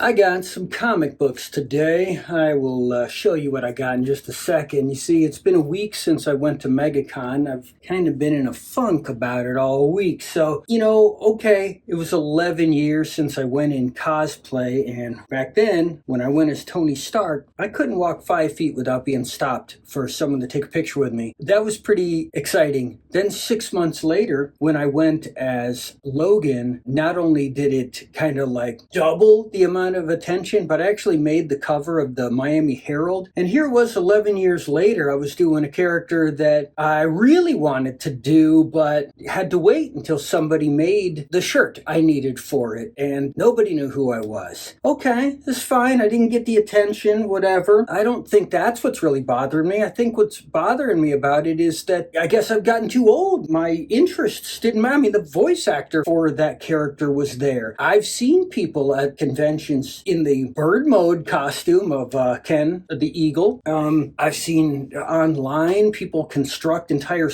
I got some comic books today. I will show you what I got in just a second. You see, it's been a week since I went to MegaCon. I've kind of been in a funk about it all week. So, okay, it was 11 years since I went in cosplay. And back then, when I went as Tony Stark, I couldn't walk 5 feet without being stopped for someone to take a picture with me. That was pretty exciting. Then 6 months later, when I went as Logan, not only did it kind of like double the amount of attention, but I actually made the cover of the Miami Herald. And here it was 11 years later, I was doing a character that I really wanted to do, but had to wait until somebody made the shirt I needed for it. And nobody knew who I was. Okay, it's fine. I didn't get the attention, whatever. I don't think that's what's really bothering me. I think what's bothering me about it is that I guess I've gotten too old. My interests didn't matter. I mean, the voice actor for that character was there. I've seen people at conventions in the bird mode costume of Ken the Eagle. I've seen online people construct entire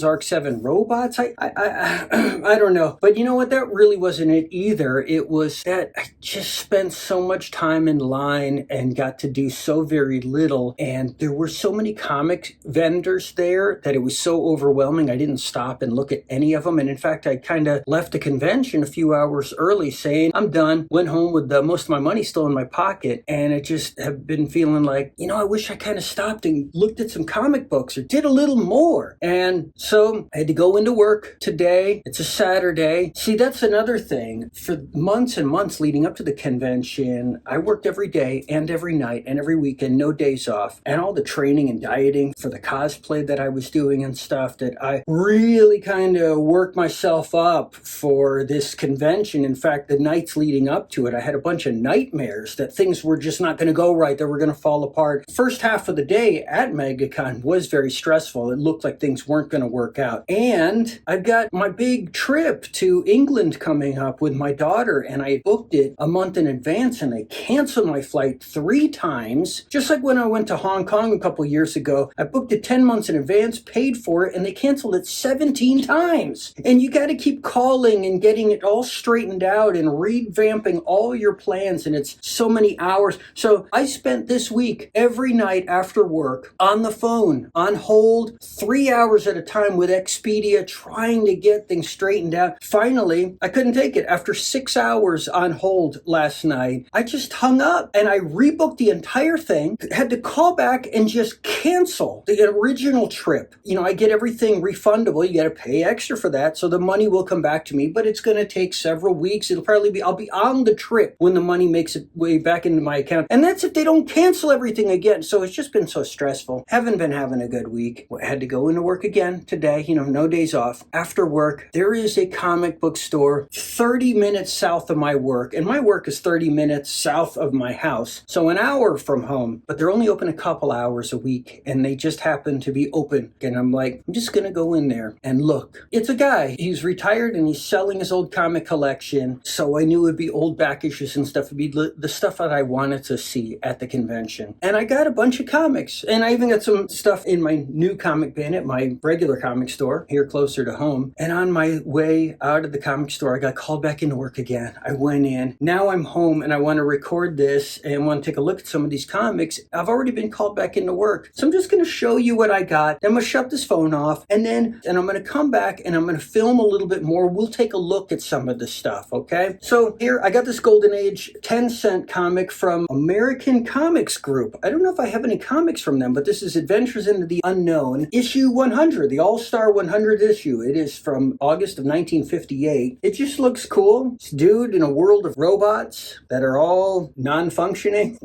Arc 7 robots. I don't know. But you know what? That really wasn't it either. It was that I just spent so much time in line and got to do so very little. And there were so many comic vendors there that it was so overwhelming. I didn't stop and look at any of them. And in fact, I kind of left the convention a few hours early saying, I'm done. Went home with most of my money still in my pocket. And I just have been feeling like, I wish I kind of stopped and looked at some comic books or did a little more. And so I had to go into work today. It's a Saturday. See, that's another thing. For months and months leading up to the convention, I worked every day and every night and every weekend, no days off. And all the training and dieting for the cosplay that I was doing and stuff, that I really kind of worked myself up for this convention. In fact, the nights leading up to it, I had a bunch of nightmares that things were just not going to go right, that were going to fall apart. First half of the day at MegaCon was very stressful. It looked like things weren't going to work out. And I've got my big trip to England coming up with my daughter, and I booked it a month in advance, and they canceled my flight 3 times. Just like when I went to Hong Kong a couple years ago, I booked it 10 months in advance, paid for it, and they canceled it 17 times. And you got to keep calling and getting it all straightened out and revamping all your plans, and it's so many hours. So I spent this week every night after work on the phone, on hold, 3 hours at a time with Expedia, trying to get things straightened out. Finally, I couldn't take it. After 6 hours on hold last night, I just hung up and I rebooked the entire thing, had to call back and just cancel the original trip. I get everything refundable. You got to pay extra for that, so the money will come back to me, but it's going to take several weeks. I'll be on the trip when the money makes its way back into my account. And that's if they don't cancel everything again. So it's just been so stressful. Haven't been having a good week. I had to go into work again today, no days off. After work, there is a comic book store 30 minutes south of my work. And my work is 30 minutes south of my house. So an hour from home. But they're only open a couple hours a week. And they just happen to be open. And I'm like, I'm just going to go in there and look. It's a guy. He's retired and he's selling his old comic collection. So I knew it'd be old back issues and stuff. It'd be the stuff that I wanted to see at the convention. And I got a bunch of comics. And I even got some stuff in my new comic bin at my regular comic store here closer to home. And on my way out of the comic store, I got called back into work again. I went in. Now I'm home and I want to record this and want to take a look at some of these comics. I've already been called back into work. So I'm just going to show you what I got. Then I'm going to shut this phone off and I'm going to come back and I'm going to film a little bit more. We'll take a look at some of this stuff, okay? So here, I got this Golden Age 10-cent comic from American Comics Group. I don't know if I have any comics from them, but this is Adventures into the Unknown, issue 100, the All-Star 100 issue. It is from August of 1958. It just looks cool. It's a dude in a world of robots that are all non-functioning.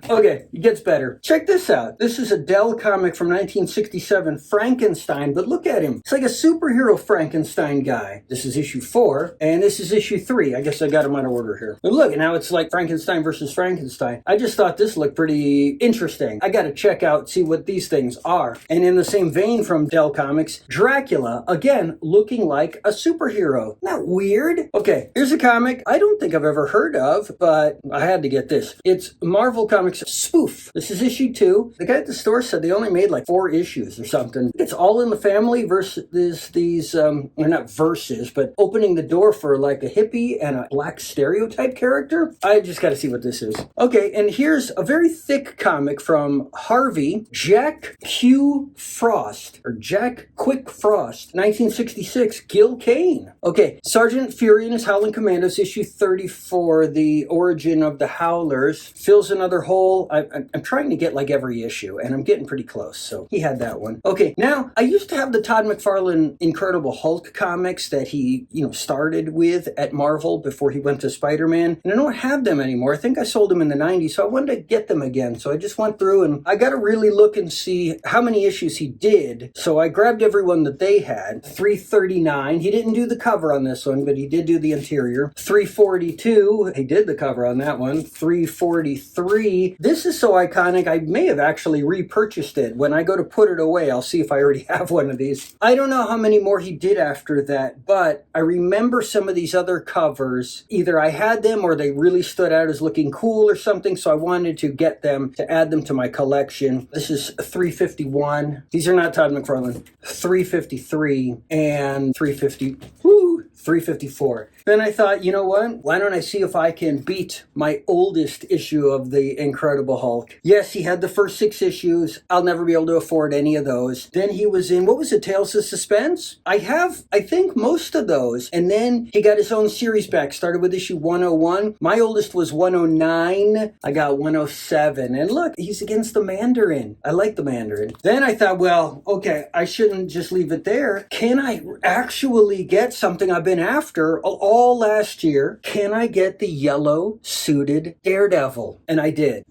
Okay, it gets better. Check this out. This is a Dell comic from 1967, Frankenstein, but look at him. It's like a superhero Frankenstein guy. This is issue 4, and this is issue 3. I guess I got them out of order here. But look, now it's like Frankenstein versus Frankenstein. I just thought this looked pretty interesting. I got to check out, see what these things are. And in the same vein from Dell Comics, Dracula, again, looking like a superhero. Isn't that weird? Okay, here's a comic I don't think I've ever heard of, but I had to get this. It's Marvel Comics Spoof. This is issue 2. The guy at the store said they only made like 4 issues or something. It's All in the Family versus these, or not versus, but opening the door for like a hippie and a black stereotype character. more? I just got to see what this is. Okay, and here's a very thick comic from Harvey, Jack Q. Frost, or Jack Quick Frost, 1966, Gil Kane. Okay, Sergeant Fury and his Howling Commandos, issue 34, The Origin of the Howlers, fills another hole. I'm trying to get like every issue, and I'm getting pretty close, so he had that one. Okay, now, I used to have the Todd McFarlane Incredible Hulk comics that he, started with at Marvel before he went to Spider-Man, and I don't have them anymore. I think I sold them in the 90s, so I wanted to get them again. So I just went through and I got to really look and see how many issues he did. So I grabbed every one that they had. 339, he didn't do the cover on this one, but he did do the interior. 342, he did the cover on that one. 343, this is so iconic, I may have actually repurchased it. When I go to put it away, I'll see if I already have one of these. I don't know how many more he did after that, but I remember some of these other covers. Either I had them or they really stood out as looking cool or something, so I wanted to get them to add them to my collection. This is 351. These are not Todd McFarlane. 353 and 354. Then I thought, you know what? Why don't I see if I can beat my oldest issue of the Incredible Hulk? Yes, he had the first 6 issues. I'll never be able to afford any of those. Then he was in, what was it, Tales of Suspense? I think, most of those. And then he got his own series back. Started with issue 101. My oldest was 109. I got 107. And look, he's against the Mandarin. I like the Mandarin. Then I thought, well, okay, I shouldn't just leave it there. Can I actually get something I've been after all last year? Can I get the yellow suited Daredevil? And I did.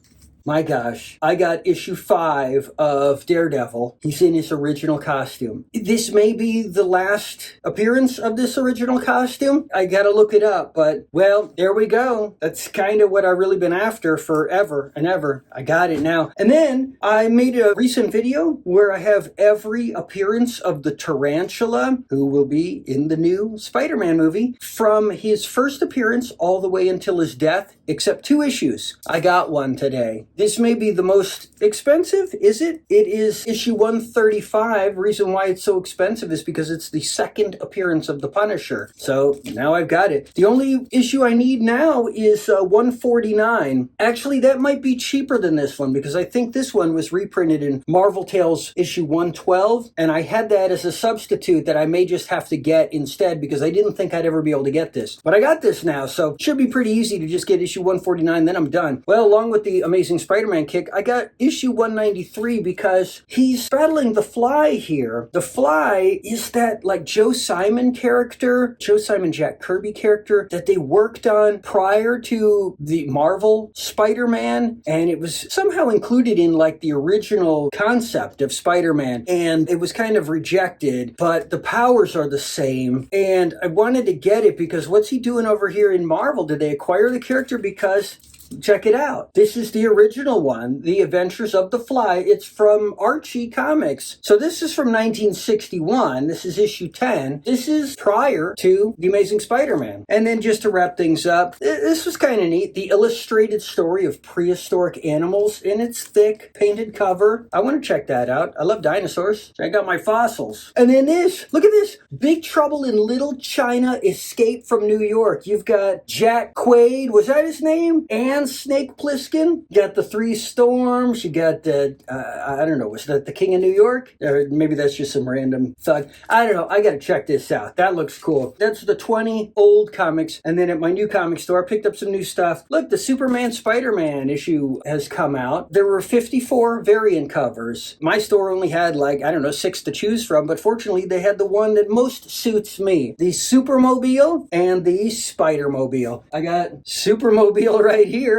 My gosh, I got issue 5 of Daredevil. He's in his original costume. This may be the last appearance of this original costume. I gotta look it up, but, well, there we go. That's kind of what I've really been after forever and ever. I got it now. And then I made a recent video where I have every appearance of the Tarantula, who will be in the new Spider-Man movie, from his first appearance all the way until his death, except 2 issues. I got one today. This may be the most expensive, is it? It is issue 135. Reason why it's so expensive is because it's the second appearance of the Punisher. So now I've got it. The only issue I need now is 149. Actually, that might be cheaper than this one because I think this one was reprinted in Marvel Tales issue 112, and I had that as a substitute that I may just have to get instead because I didn't think I'd ever be able to get this. But I got this now, so it should be pretty easy to just get issue 149, then I'm done. Well, along with the Amazing Spider-Man kick, I got issue 193 because he's battling the Fly here. The Fly is that like Joe Simon character, Joe Simon Jack Kirby character that they worked on prior to the Marvel Spider-Man, and it was somehow included in like the original concept of Spider-Man, and it was kind of rejected, but the powers are the same, and I wanted to get it because what's he doing over here in Marvel? Did they acquire the character? Because check it out. This is the original one, The Adventures of the Fly. It's from Archie Comics. So this is from 1961. This is issue 10. This is prior to The Amazing Spider-Man. And then just to wrap things up, this was kind of neat. The illustrated story of prehistoric animals in its thick painted cover. I want to check that out. I love dinosaurs. Check out my fossils. And then this, look at this. Big Trouble in Little China, Escape from New York. You've got Jack Quaid, was that his name? And Snake Plissken. You got the 3 Storms. You got I don't know, was that the King of New York? Or maybe that's just some random thug. I don't know. I gotta check this out. That looks cool. That's the 20 old comics. And then at my new comic store, I picked up some new stuff. Look, the Superman Spider-Man issue has come out. There were 54 variant covers. My store only had 6 to choose from, but fortunately they had the one that most suits me. The Supermobile and the Spider-Mobile. I got Supermobile right here.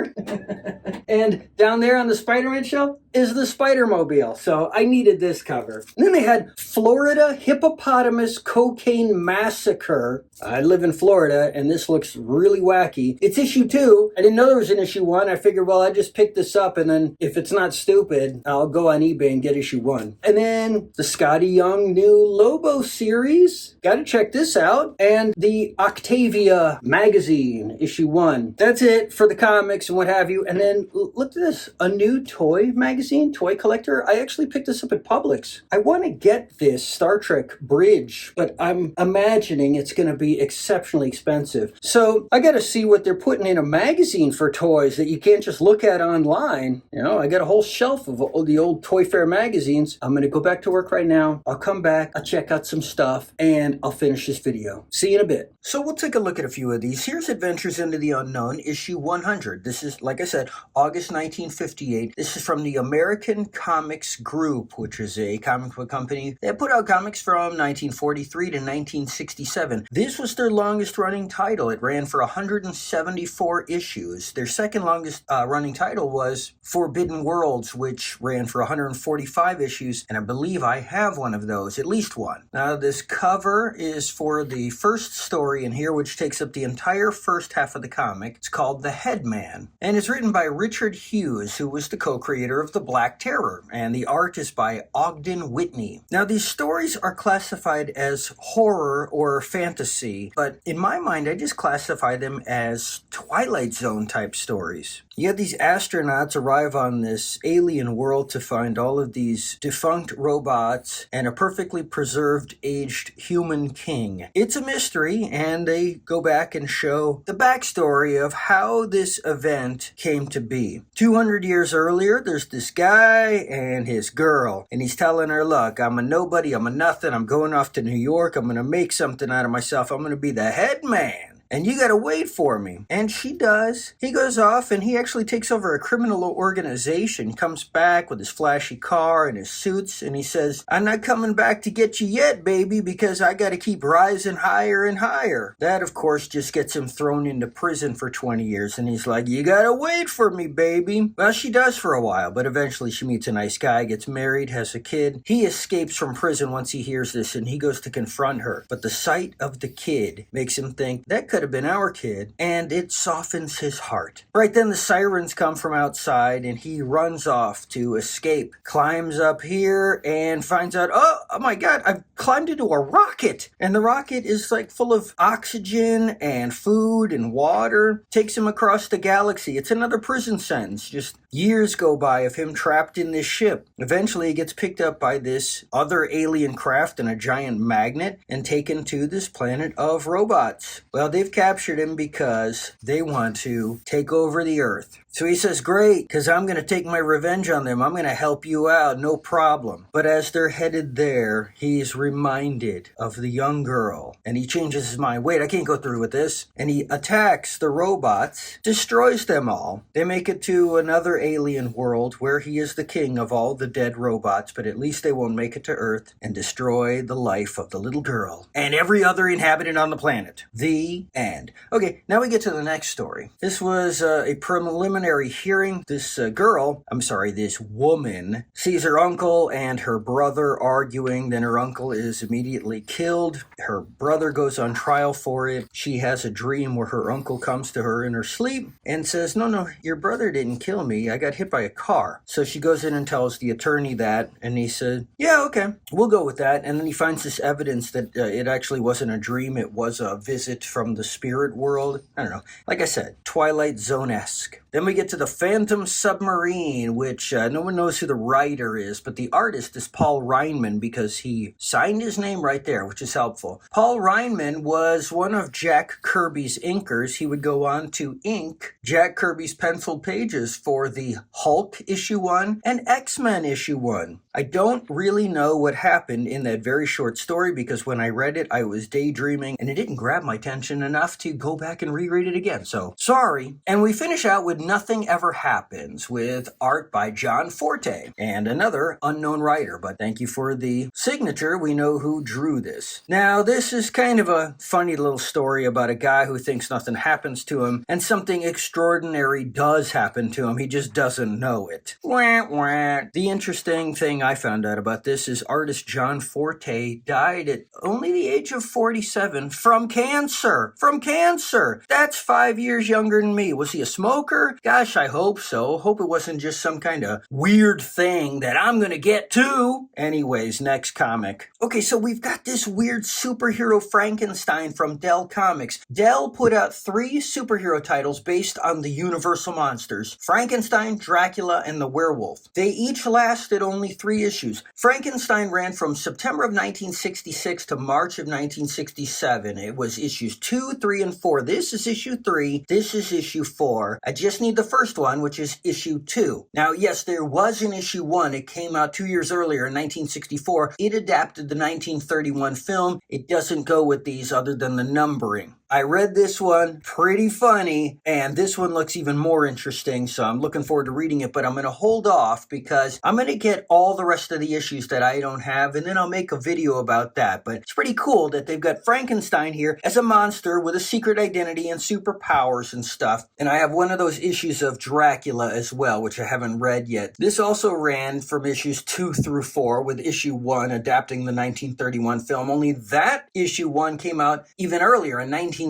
And down there on the Spider-Man shelf is the Spider-Mobile. So I needed this cover. And then they had Florida Hippopotamus Cocaine Massacre. I live in Florida, and this looks really wacky. It's issue 2. I didn't know there was an issue 1. I figured, well, I just picked this up, and then if it's not stupid, I'll go on eBay and get issue 1. And then the Scotty Young new Lobo series. Gotta check this out. And the Octavia magazine, issue 1. That's it for the comics and what have you. And then look at this. A new toy magazine, Toy Collector. I actually picked this up at Publix. I want to get this Star Trek bridge, but I'm imagining it's going to be exceptionally expensive. So I got to see what they're putting in a magazine for toys that you can't just look at online. I got a whole shelf of all the old Toy Fair magazines. I'm going to go back to work right now. I'll come back, I'll check out some stuff, and I'll finish this video. See you in a bit. So we'll take a look at a few of these. Here's Adventures into the Unknown, issue 100. This is, like I said, August 1958. This is from the American Comics Group, which is a comic book company that put out comics from 1943 to 1967. This was their longest running title. It ran for 174 issues. Their second longest running title was Forbidden Worlds, which ran for 145 issues, and I believe I have one of those, at least one. Now, this cover is for the first story in here, which takes up the entire first half of the comic. It's called The Headman, and it's written by Richard Hughes, who was the co-creator of The Black Terror, and the art is by Ogden Whitney. Now, these stories are classified as horror or fantasy, but in my mind, I just classify them as Twilight Zone type stories. You have these astronauts arrive on this alien world to find all of these defunct robots and a perfectly preserved aged human king. It's a mystery, and they go back and show the backstory of how this event came to be. 200 years earlier, there's this guy and his girl, and he's telling her, look, I'm a nobody, I'm a nothing, I'm going off to New York, I'm going to make something out of myself, I'm going to be the head man. And you gotta wait for me. And she does. He goes off and he actually takes over a criminal organization, comes back with his flashy car and his suits, and he says, I'm not coming back to get you yet, baby, because I gotta keep rising higher and higher. That, of course, just gets him thrown into prison for 20 years. And he's like, you gotta wait for me, baby. Well, she does for a while, but eventually she meets a nice guy, gets married, has a kid. He escapes from prison once he hears this, and he goes to confront her. But the sight of the kid makes him think, that could have been our kid, and it softens his heart. Right then, the sirens come from outside, and he runs off to escape, climbs up here, and finds out, oh my God, I've climbed into a rocket, and the rocket is like full of oxygen and food and water, takes him across the galaxy. It's another prison sentence. Just years go by of him trapped in this ship. Eventually, he gets picked up by this other alien craft and a giant magnet and taken to this planet of robots. Well, they've captured him because they want to take over the Earth. So he says, great, because I'm going to take my revenge on them. I'm going to help you out, no problem. But as they're headed there, he's reminded of the young girl, and he changes his mind. Wait, I can't go through with this. And he attacks the robots, destroys them all. They make it to another alien world where he is the king of all the dead robots, but at least they won't make it to Earth and destroy the life of the little girl and every other inhabitant on the planet. The end. Okay, now we get to the next story. This was a preliminary hearing. This this woman sees her uncle and her brother arguing. Then her uncle is immediately killed. Her brother goes on trial for it. She has a dream where her uncle comes to her in her sleep and says, no, your brother didn't kill me. I got hit by a car. So she goes in and tells the attorney that, and he said, yeah, okay, we'll go with that. And then he finds this evidence that it actually wasn't a dream. It was a visit from the spirit world. I don't know. Like I said, Twilight Zone-esque. Then we get to the Phantom Submarine, which no one knows who the writer is, but the artist is Paul Reinman because he signed his name right there, which is helpful. Paul Reinman was one of Jack Kirby's inkers. He would go on to ink Jack Kirby's penciled pages for the Hulk issue 1 and X-Men issue 1. I don't really know what happened in that very short story because when I read it, I was daydreaming and it didn't grab my attention enough to go back and reread it again. So, sorry. And we finish out with Nothing Ever Happens with art by John Forte and another unknown writer, but thank you for the signature. We know who drew this. Now, this is kind of a funny little story about a guy who thinks nothing happens to him and something extraordinary does happen to him. He just doesn't know it. Wah, wah. The interesting thing I found out about this is artist John Forte died at only the age of 47 from cancer. from cancer. That's 5 years younger than me. Was he a smoker? Gosh, I hope so. Hope it wasn't just some kind of weird thing that I'm gonna get too. Anyways, next comic. Okay, so we've got this weird superhero Frankenstein from Dell Comics. Dell put out 3 superhero titles based on the Universal monsters: Frankenstein, Dracula, and the Werewolf. They each lasted only 3 issues. Frankenstein ran from September of 1966 to March of 1967. It was issues 2, 3, and 4. This is issue 3. This is issue 4. I just need the first one, which is issue 2. Now, yes, there was an issue 1. It came out 2 years earlier in 1964. It adapted the 1931 film. It doesn't go with these other than the numbering. I read this one, pretty funny, and this one looks even more interesting, so I'm looking forward to reading it, but I'm going to hold off because I'm going to get all the rest of the issues that I don't have, and then I'll make a video about that. But it's pretty cool that they've got Frankenstein here as a monster with a secret identity and superpowers and stuff, and I have one of those issues of Dracula as well, which I haven't read yet. This also ran from issues 2 through 4, with issue 1 adapting the 1931 film, only that issue 1 came out even earlier in 1962,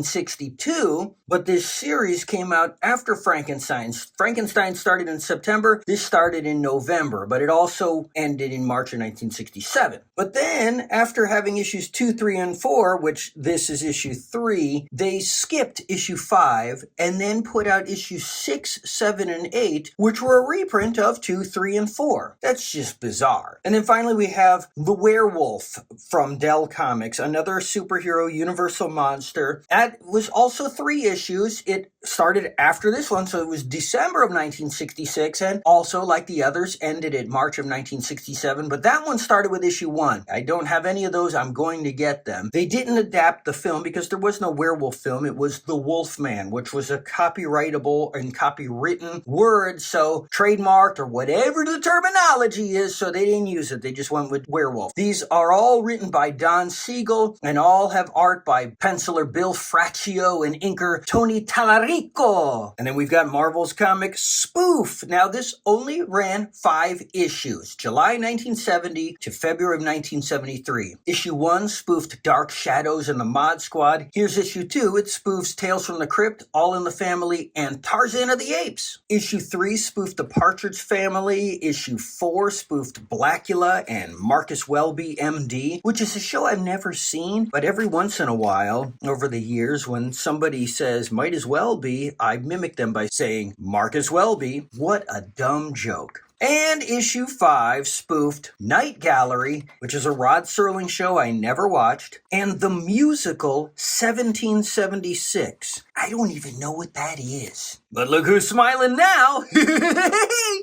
but this series came out after Frankenstein. Frankenstein started in September. This started in November, but it also ended in March of 1967. But then, after having issues 2, 3, and 4, which this is issue 3, they skipped issue 5 and then put out issues 6, 7, and 8, which were a reprint of 2, 3, and 4. That's just bizarre. And then finally we have The Werewolf from Dell Comics, another superhero universal monster. That was also 3 issues. It started after this one, so it was December of 1966, and also, like the others, ended in March of 1967, but that one started with issue 1. I don't have any of those. I'm going to get them. They didn't adapt the film because there was no werewolf film. It was The Wolfman, which was a copyrightable and copywritten word, so trademarked or whatever the terminology is, so they didn't use it. They just went with werewolf. These are all written by Don Siegel and all have art by penciler Bill Fraccio and inker Tony Tallarico. And then we've got Marvel's comic Spoof. Now this only ran 5 issues, July 1970 to February of 1973. Issue 1 spoofed Dark Shadows and the Mod Squad. Here's issue 2. It spoofs Tales from the Crypt, All in the Family, and Tarzan of the Apes. Issue 3 spoofed the Partridge Family. Issue 4 spoofed Blackula and Marcus Welby, MD, which is a show I've never seen, but every once in a while over the years when somebody says might as well be, I mimic them by saying Marcus Welby. What a dumb joke. And issue 5 spoofed Night Gallery, which is a Rod Serling show I never watched, and the musical 1776. I don't even know what that is. But look who's smiling now!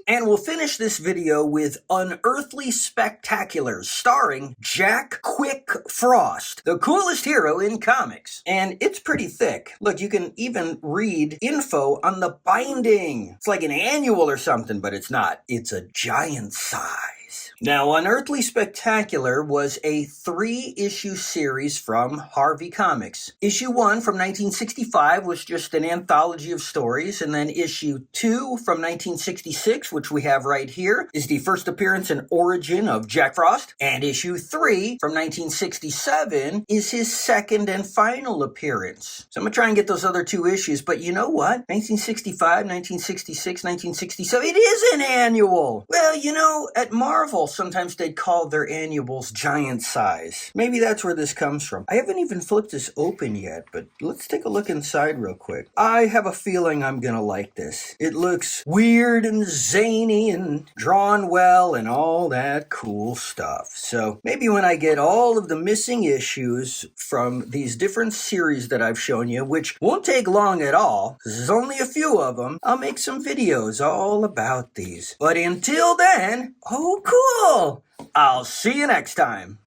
And we'll finish this video with Unearthly Spectaculars, starring Jack Quick Frost, the coolest hero in comics. And it's pretty thick. Look, you can even read info on the binding. It's like an annual or something, but it's not. It's a giant size. Now, Unearthly Spectacular was a 3-issue series from Harvey Comics. Issue 1 from 1965 was just an anthology of stories, and then issue 2 from 1966, which we have right here, is the first appearance and origin of Jack Frost, and issue 3 from 1967 is his second and final appearance. So I'm going to try and get those other 2 issues, but you know what? 1965, 1966, 1967, it is an annual! Well, you know, at Marvel, sometimes they'd call their annuals giant size. Maybe that's where this comes from. I haven't even flipped this open yet, but let's take a look inside real quick. I have a feeling I'm gonna like this. It looks weird and zany and drawn well and all that cool stuff. So maybe when I get all of the missing issues from these different series that I've shown you, which won't take long at all, because there's only a few of them, I'll make some videos all about these. But until then, oh cool! I'll see you next time.